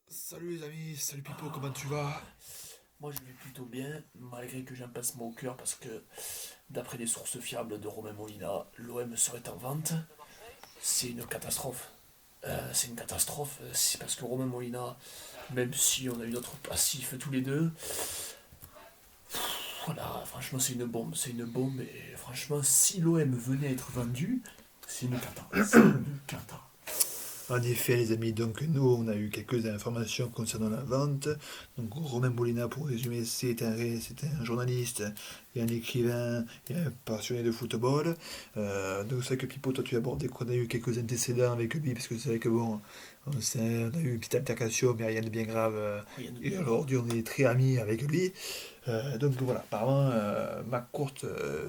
Salut les amis, salut Pipo, comment tu vas? Moi je vais plutôt bien, malgré que j'ai un pincement au cœur parce que, d'après des sources fiables de Romain Molina, l'OM serait en vente. C'est une catastrophe. C'est une catastrophe, c'est parce que Romain Molina, même si on a eu notre passif tous les deux, voilà, franchement c'est une bombe, et franchement si l'OM venait à être vendu, c'est une cata. C'est une cata. En effet les amis, donc nous on a eu quelques informations concernant la vente. Donc Romain Molina, pour résumer, c'est un journaliste, et un écrivain et un passionné de football. Donc c'est vrai que Pipo, toi tu as abordé qu'on a eu quelques antécédents avec lui, parce que c'est vrai que bon, on a eu une petite altercation, mais rien de bien grave. Rien de Et bien grave. aujourd'hui on est très amis avec lui. Donc voilà, apparemment McCourt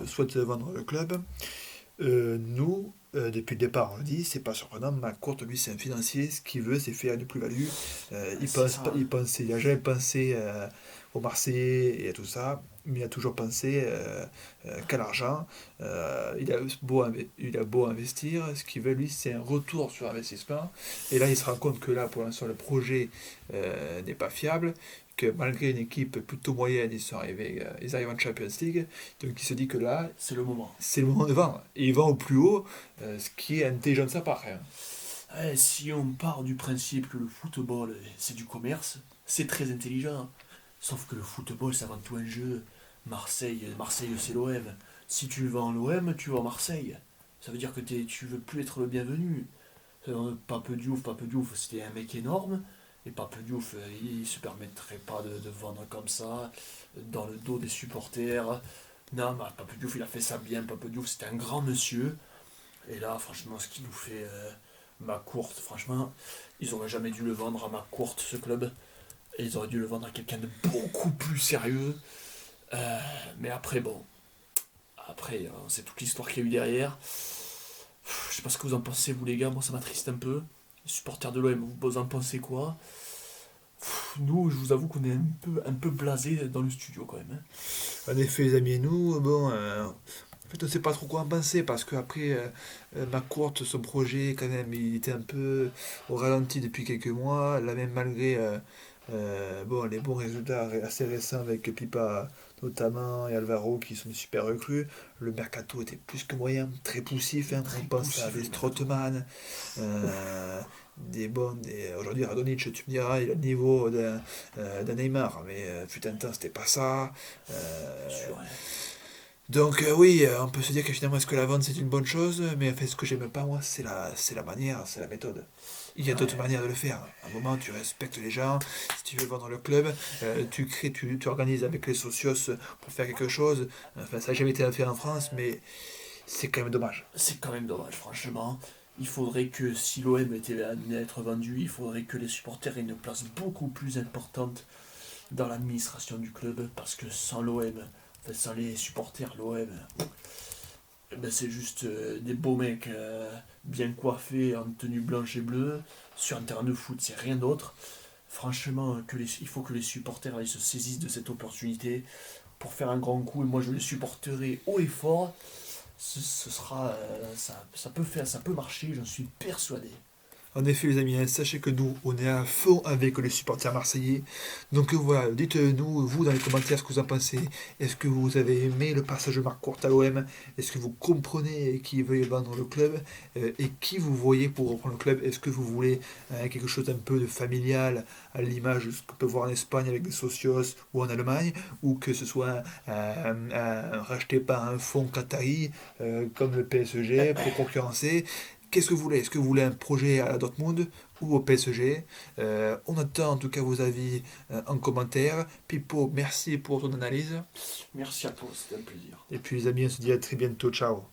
souhaite vendre le club. Depuis le départ, on le dit, c'est pas surprenant. McCourt, lui, c'est un financier. Ce qu'il veut, c'est faire une plus-value. Il C'est pense, pas- ça. il pense, il a jamais pensé au Marseillais et à tout ça, mais il a toujours pensé qu'à l'argent. Il a beau investir, ce qu'il veut, lui, c'est un retour sur investissement. Et là, il se rend compte que là, pour l'instant, le projet n'est pas fiable, que malgré une équipe plutôt moyenne, ils arrivent en Champions League. Donc il se dit que là, C'est le moment. c'est le moment de vendre. Et il vend au plus haut, ce qui est intelligent de sa part, hein. Si on part du principe que le football c'est du commerce, c'est très intelligent. Sauf que le football c'est avant tout un jeu. Marseille c'est l'OM. Si tu vends l'OM, tu vas Marseille. Ça veut dire que tu veux plus être le bienvenu. Pape Diouf, c'était un mec énorme. Et Pape Diouf, il se permettrait pas de vendre comme ça, dans le dos des supporters. Non, mais Pape Diouf, il a fait ça bien. Pape Diouf, c'était un grand monsieur. Et là, franchement, ce qu'il nous fait McCourt, franchement, ils auraient jamais dû le vendre à McCourt, ce club. Et ils auraient dû le vendre à quelqu'un de beaucoup plus sérieux. Euh, mais après, bon, après, c'est toute l'histoire qu'il y a eu derrière. Je sais pas ce que vous en pensez, vous les gars, moi ça m'attriste un peu. Les supporters de l'OM, vous en pensez quoi? Nous, je vous avoue qu'on est un peu blasé dans le studio quand même, hein. En effet, les amis, et nous, bon, en fait, on ne sait pas trop quoi en penser, parce qu'après, McCourt, son projet, quand même, il était un peu au ralenti depuis quelques mois. Là, même malgré bon, les bons résultats assez récents avec Pipa notamment et Alvaro qui sont des super recrues, le mercato était plus que moyen, très poussif, hein. On Très pense à poussif des le mercato. Strootman, aujourd'hui Radonic, tu me diras, il a le niveau d'un Neymar, mais putain de temps, c'était pas ça. Bien Euh, sûr, hein. donc oui, on peut se dire que finalement, est-ce que la vente c'est une bonne chose, mais en fait, ce que j'aime pas, moi, c'est la manière, c'est la méthode. Il y a d'autres Ouais, manières de le faire. À un moment, tu respectes les gens. Si tu veux vendre le club, tu organises avec les socios pour faire quelque chose. Enfin, ça n'a jamais été fait en France, mais c'est quand même dommage. c'est quand même dommage, franchement. Il faudrait que si l'OM était amené à être vendu, il faudrait que les supporters aient une place beaucoup plus importante dans l'administration du club, parce que sans l'OM, enfin, sans les supporters, l'OM, eh ben, c'est juste des beaux mecs bien coiffés en tenue blanche et bleue sur un terrain de foot, c'est rien d'autre. Franchement, il faut que les supporters là, ils se saisissent de cette opportunité pour faire un grand coup, et moi je les supporterai haut et fort. Ce sera, ça peut marcher, j'en suis persuadé. En effet, les amis, hein, sachez que nous, on est à fond avec les supporters marseillais. Donc voilà, dites-nous, vous, dans les commentaires, ce que vous en pensez. Est-ce que vous avez aimé le passage de Marc Court à l'OM? Est-ce que vous comprenez qui veuille vendre le club? Et qui vous voyez pour reprendre le club? Est-ce que vous voulez quelque chose d'un peu de familial, à l'image de ce qu'on peut voir en Espagne avec des socios ou en Allemagne? Ou que ce soit racheté par un fonds qatari comme le PSG pour concurrencer? Qu'est-ce que vous voulez? Est-ce que vous voulez un projet à la Dortmund ou au PSG? On attend en tout cas vos avis en commentaire. Pipo, merci pour ton analyse. Merci à toi, c'était un plaisir. Et puis les amis, on se dit à très bientôt. Ciao.